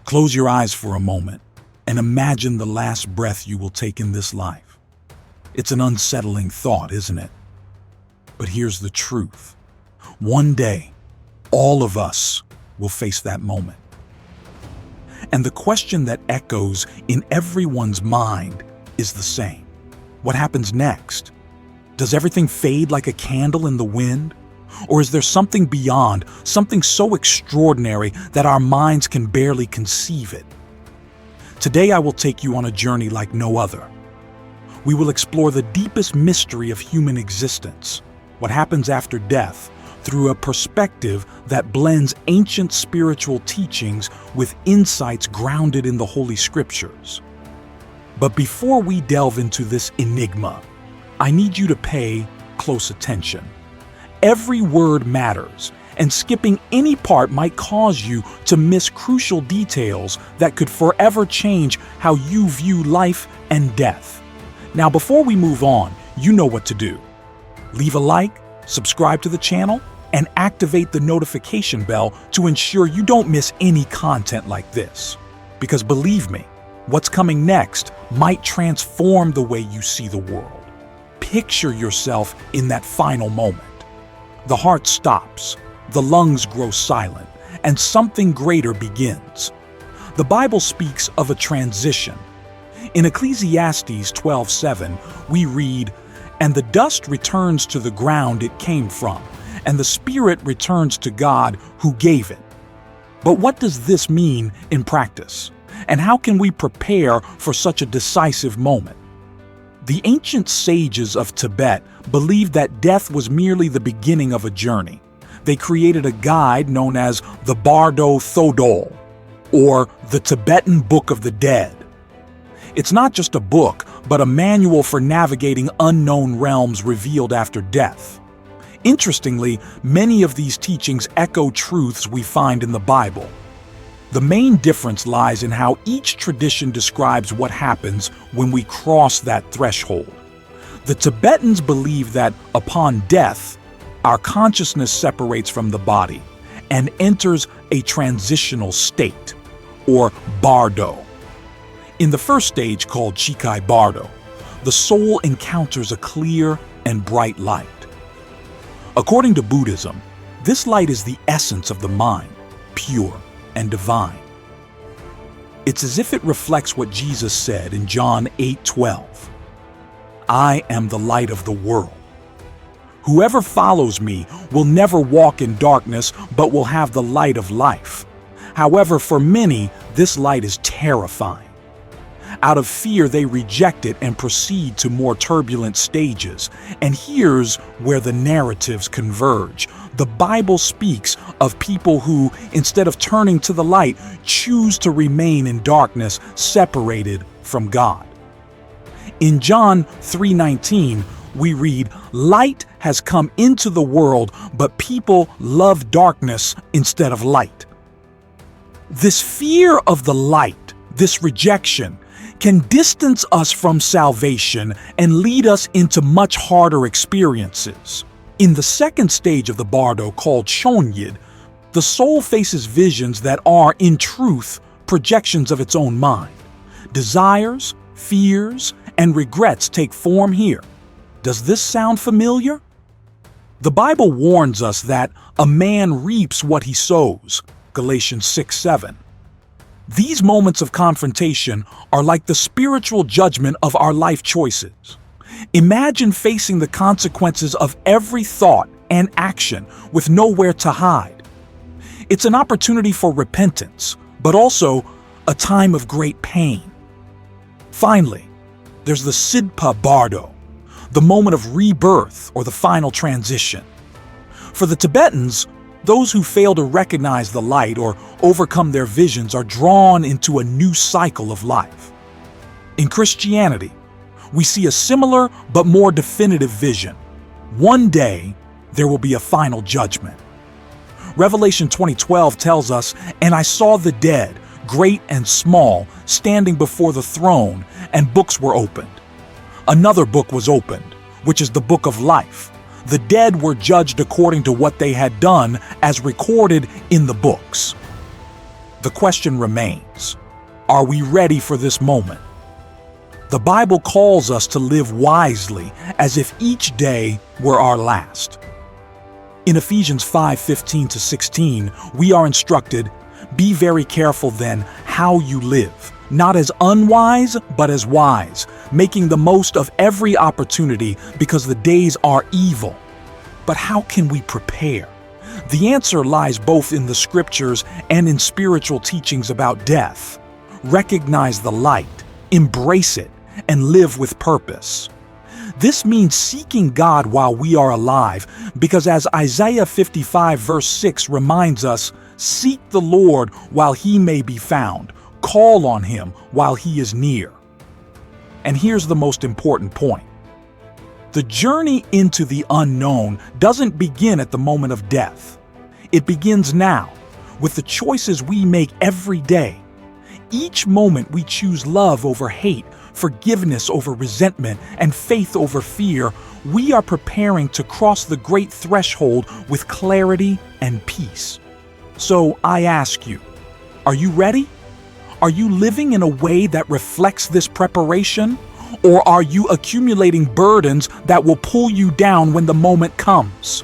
Close your eyes for a moment and imagine the last breath you will take in this life. It's an unsettling thought, isn't it? But here's the truth. One day, all of us will face that moment. And the question that echoes in everyone's mind is the same. What happens next? Does everything fade like a candle in the wind? Or is there something beyond, something so extraordinary that our minds can barely conceive it? Today I will take you on a journey like no other. We will explore the deepest mystery of human existence, what happens after death, through a perspective that blends ancient spiritual teachings with insights grounded in the Holy Scriptures. But before we delve into this enigma, I need you to pay close attention. Every word matters, and skipping any part might cause you to miss crucial details that could forever change how you view life and death. Now, before we move on, you know what to do. Leave a like, subscribe to the channel, and activate the notification bell to ensure you don't miss any content like this. Because believe me, what's coming next might transform the way you see the world. Picture yourself in that final moment. The heart stops, the lungs grow silent, and something greater begins. The Bible speaks of a transition. In Ecclesiastes 12:7, we read, "And the dust returns to the ground it came from, and the spirit returns to God who gave it." But what does this mean in practice? And how can we prepare for such a decisive moment? The ancient sages of Tibet believed that death was merely the beginning of a journey. They created a guide known as the Bardo, or the Tibetan Book of the Dead. It's not just a book, but a manual for navigating unknown realms revealed after death. Interestingly, many of these teachings echo truths we find in the Bible. The main difference lies in how each tradition describes what happens when we cross that threshold. The Tibetans believe that upon death, our consciousness separates from the body and enters a transitional state, or Bardo. In the first stage, called Chikai Bardo, the soul encounters a clear and bright light. According to Buddhism, this light is the essence of the mind, pure and divine. It's as if it reflects what Jesus said in John 8:12. "I am the light of the world. Whoever follows me will never walk in darkness, but will have the light of life." However, for many, this light is terrifying. Out of fear, they reject it and proceed to more turbulent stages. And here's where the narratives converge. The Bible speaks of people who, instead of turning to the light, choose to remain in darkness, separated from God. In John 3:19, we read, "Light has come into the world, but people love darkness instead of light." This fear of the light, this rejection, can distance us from salvation and lead us into much harder experiences. In the second stage of the Bardo, called Chonyid, the soul faces visions that are, in truth, projections of its own mind. Desires, fears, and regrets take form here. Does this sound familiar? The Bible warns us that a man reaps what he sows, Galatians 6:7. These moments of confrontation are like the spiritual judgment of our life choices. Imagine facing the consequences of every thought and action with nowhere to hide. It's an opportunity for repentance, but also a time of great pain. Finally, there's the Sidpa Bardo, the moment of rebirth or the final transition. For the Tibetans, those who fail to recognize the light or overcome their visions are drawn into a new cycle of life. In Christianity, we see a similar but more definitive vision. One day, there will be a final judgment. Revelation 20:12 tells us, "And I saw the dead, great and small, standing before the throne, and books were opened. Another book was opened, which is the book of life. The dead were judged according to what they had done, as recorded in the books." The question remains, are we ready for this moment? The Bible calls us to live wisely as if each day were our last. In Ephesians 5:15-16, we are instructed, "Be very careful then how you live, not as unwise, but as wise, making the most of every opportunity because the days are evil." But how can we prepare? The answer lies both in the scriptures and in spiritual teachings about death. Recognize the light, embrace it, and live with purpose. This means seeking God while we are alive, because as Isaiah 55 verse 6 reminds us, "Seek the Lord while he may be found, call on him while he is near." And here's the most important point. The journey into the unknown doesn't begin at the moment of death. It begins now, with the choices we make every day. Each moment we choose love over hate, forgiveness over resentment, and faith over fear, we are preparing to cross the great threshold with clarity and peace. So I ask you, are you ready? Are you living in a way that reflects this preparation? Or are you accumulating burdens that will pull you down when the moment comes?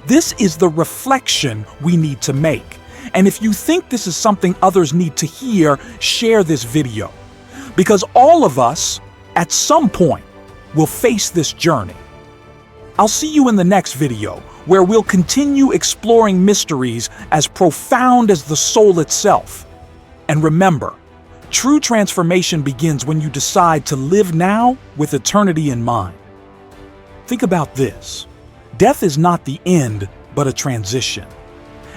This is the reflection we need to make. And if you think this is something others need to hear, share this video. Because all of us, at some point, will face this journey. I'll see you in the next video, where we'll continue exploring mysteries as profound as the soul itself. And remember, true transformation begins when you decide to live now with eternity in mind. Think about this. Death is not the end, but a transition.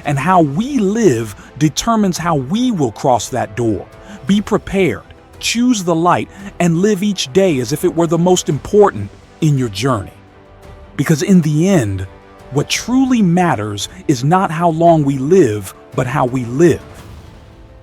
And how we live determines how we will cross that door. Be prepared, choose the light, and live each day as if it were the most important in your journey. Because in the end, what truly matters is not how long we live, but how we live.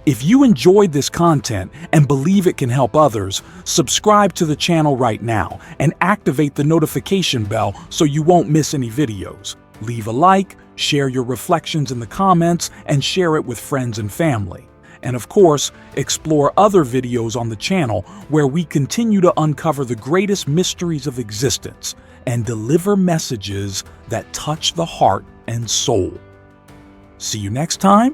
If you enjoyed this content and believe it can help others, subscribe to the channel right now and activate the notification bell so you won't miss any videos. Leave a like, share your reflections in the comments, and share it with friends and family. And of course, explore other videos on the channel where we continue to uncover the greatest mysteries of existence and deliver messages that touch the heart and soul. See you next time.